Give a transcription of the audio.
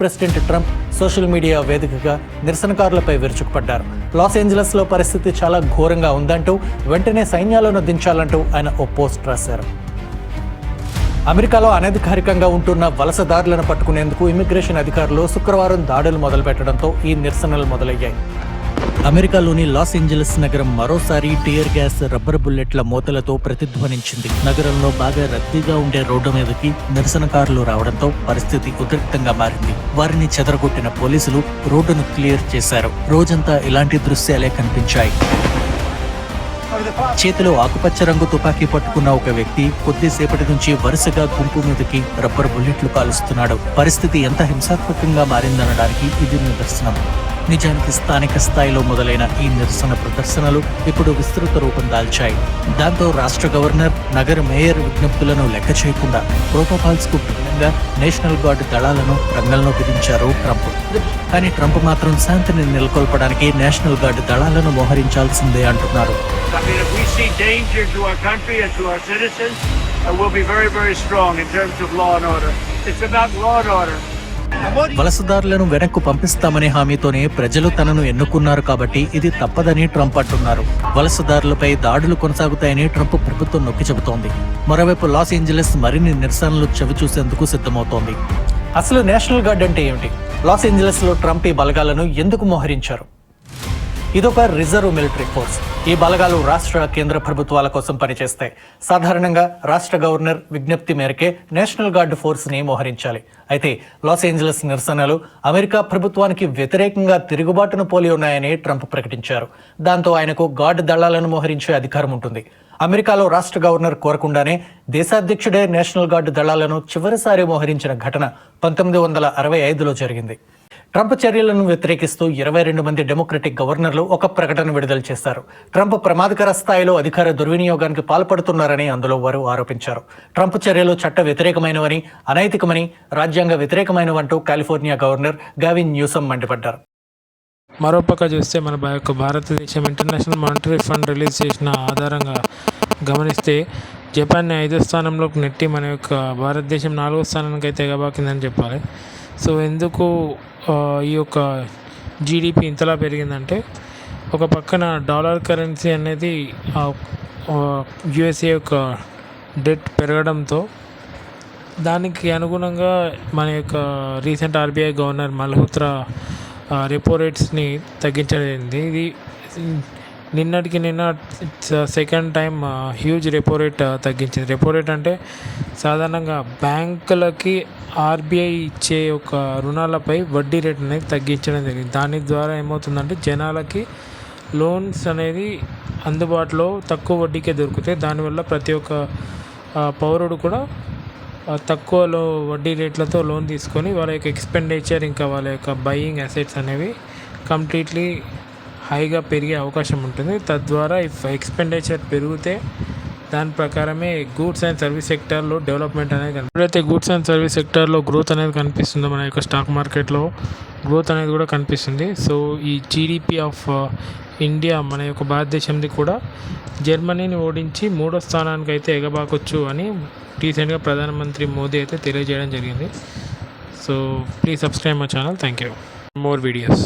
President Trump social media వేదికగా నిరసనకారులపై విరుచుకుపడ్డారు. Loss ఏంజలస్లో పరిస్థితి చాలా ఘోరంగా ఉందంటూ వెంటనే సైన్యాలను దించాలంటూ ఆయన ఓ పోస్ట్ రాశారు. అమెరికాలో అనధికారికంగా ఉంటున్న వలసదారులను పట్టుకునేందుకు ఇమిగ్రేషన్ అధికారులు శుక్రవారం దాడులు మొదలుపెట్టడంతో ఈ నిరసనలు మొదలయ్యాయి. అమెరికాలోని లాస్ ఏంజలస్ నగరం మరోసారి టియర్ గ్యాస్, రబ్బర్ బుల్లెట్ల మోతలతో ప్రతిధ్వనించింది. నగరంలో బాగా రద్దీగా ఉండే రోడ్డు మీదకి నిరసనకారులు రావడంతో పరిస్థితి ఉద్రిక్తంగా మారింది. వారిని చెదరగొట్టిన పోలీసులు రోడ్డును క్లియర్ చేశారు. రోజంతా ఇలాంటి దృశ్యాలే కనిపించాయి. చేతిలో ఆకుపచ్చ రంగు తుపాకీ పట్టుకున్న ఒక వ్యక్తి కొద్దిసేపటి నుంచి వరుసగా గుంపు మీదకి రబ్బర్ బుల్లెట్లు కాలుస్తున్నాడు. పరిస్థితి ఎంత హింసాత్మకంగా మారిందనడానికి ఇది నిదర్శనం. నిజానికి స్థానిక స్థాయిలో మొదలైన ఈ నిరసన ప్రదర్శనలు ఇప్పుడు విస్తృత రూపం దాల్చాయి. దాంతో రాష్ట్ర గవర్నర్, నగర మేయర్ విజ్ఞప్తులను లెక్క చేయకుండా ప్రోటోకాల్స్ కు భిన్నంగా నేషనల్ గార్డ్ దళాలను రంగంలోకి దించారు ట్రంప్. కానీ ట్రంప్ మాత్రం శాంతిని నెలకొల్పడానికి నేషనల్ గార్డ్ దళాలను మోహరించాల్సిందే అంటున్నారు. వలసదారులను వెనక్కు పంపిస్తామనే హామీతోనే ప్రజలు తనను ఎన్నుకున్నారు కాబట్టి ఇది తప్పదని ట్రంప్ అంటున్నారు. వలసదారులపై దాడులు కొనసాగుతాయని ట్రంప్ ప్రభుత్వం నొక్కి చెబుతోంది. మరోవైపు లాస్ ఏంజలస్ మరిన్ని నిరసనలు చవిచూసేందుకు సిద్ధమవుతోంది. అసలు నేషనల్ గార్డ్ అంటే ఏమిటి? లాస్ ఏంజలస్ లో ట్రంప్ ఈ బలగాలను ఎందుకు మోహరించారు? ఇదొక రిజర్వ్ మిలిటరీ ఫోర్స్. ఈ బలగాలు రాష్ట్ర, కేంద్ర ప్రభుత్వాల కోసం పనిచేస్తాయి. సాధారణంగా రాష్ట్ర గవర్నర్ విజ్ఞప్తి మేరకే నేషనల్ గార్డ్ ఫోర్స్ ని మోహరించాలి. అయితే లాస్ ఏంజలస్ నిరసనలు అమెరికా ప్రభుత్వానికి వ్యతిరేకంగా తిరుగుబాటును పోలి ఉన్నాయని ట్రంప్ ప్రకటించారు. దాంతో ఆయనకు గార్డ్ దళాలను మోహరించే అధికారం ఉంటుంది. అమెరికాలో రాష్ట్ర గవర్నర్ కోరకుండానే దేశాధ్యక్షుడే నేషనల్ గార్డ్ దళాలను చివరిసారి మోహరించిన ఘటన 1965లో జరిగింది. ట్రంప్ చర్యలను వ్యతిరేకిస్తూ 22 మంది డెమోక్రటిక్ గవర్నర్లు ఒక ప్రకటన విడుదల చేశారు. ట్రంప్ ప్రమాదకర స్థాయిలో అధికార దుర్వినియోగానికి పాల్పడుతున్నారని అందులో వారు ఆరోపించారు. ట్రంప్ చర్యలు చట్ట వ్యతిరేకమైనవని, అనైతికమని, రాజ్యాంగ వ్యతిరేకమైనవంటూ కాలిఫోర్నియా గవర్నర్ గావిన్ న్యూసమ్ మండిపడ్డారు. మరోపక్క చూస్తే మన భారతదేశం ఇంటర్నేషనల్ మానిటరీ ఫండ్ రిలీజ్ చేసిన ఆధారంగా గమనిస్తే జపాన్ని 5వ స్థానంలోకి నెట్టి మన యొక్క భారతదేశం 4వ స్థానానికి అయితే ఎగబాకిందని చెప్పాలి. సో ఎందుకు ఈ యొక్క జీడిపి ఇంతలా పెరిగిందంటే, ఒక పక్కన డాలర్ కరెన్సీ అనేది యుఎస్ఏ యొక్క డెట్ పెరగడంతో దానికి అనుగుణంగా మన యొక్క recent RBI governor Malhotra repo రేట్స్ని తగ్గించలేదు. ఇది నిన్నటికి నిన్న second time huge repo rate తగ్గించింది. రెపో రేట్ అంటే సాధారణంగా బ్యాంకులకి ఆర్బీఐ ఇచ్చే ఒక రుణాలపై వడ్డీ రేట్ అనేది తగ్గించడం జరిగింది. దాని ద్వారా ఏమవుతుందంటే జనాలకి లోన్స్ అనేది అందుబాటులో తక్కువ వడ్డీకే దొరుకుతాయి. దానివల్ల ప్రతి ఒక్క పౌరుడు కూడా తక్కువ వడ్డీ రేట్లతో లోన్ తీసుకొని వాళ్ళ యొక్క ఎక్స్పెండిచర్, ఇంకా వాళ్ళ యొక్క బయింగ్ అసెట్స్ అనేవి కంప్లీట్లీ హైగా పెరిగే అవకాశం ఉంటుంది. తద్వారా ఎక్స్పెండిచర్ పెరిగితే దాని ప్రకారమే గూడ్స్ అండ్ సర్వీస్ సెక్టార్లో డెవలప్మెంట్ అనేది ఎప్పుడైతే గూడ్స్ అండ్ సర్వీస్ సెక్టార్లో గ్రోత్ అనేది కనిపిస్తుందో మన యొక్క స్టాక్ మార్కెట్లో గ్రోత్ అనేది కూడా కనిపిస్తుంది. సో ఈ జీడిపి ఆఫ్ ఇండియా, మన యొక్క భారతదేశంది కూడా జర్మనీని ఓడించి 3వ స్థానానికి అయితే ఎగబాకొచ్చు అని రీసెంట్గా ప్రధానమంత్రి మోదీ అయితే తెలియజేయడం జరిగింది. So please subscribe my channel. Thank you. More videos.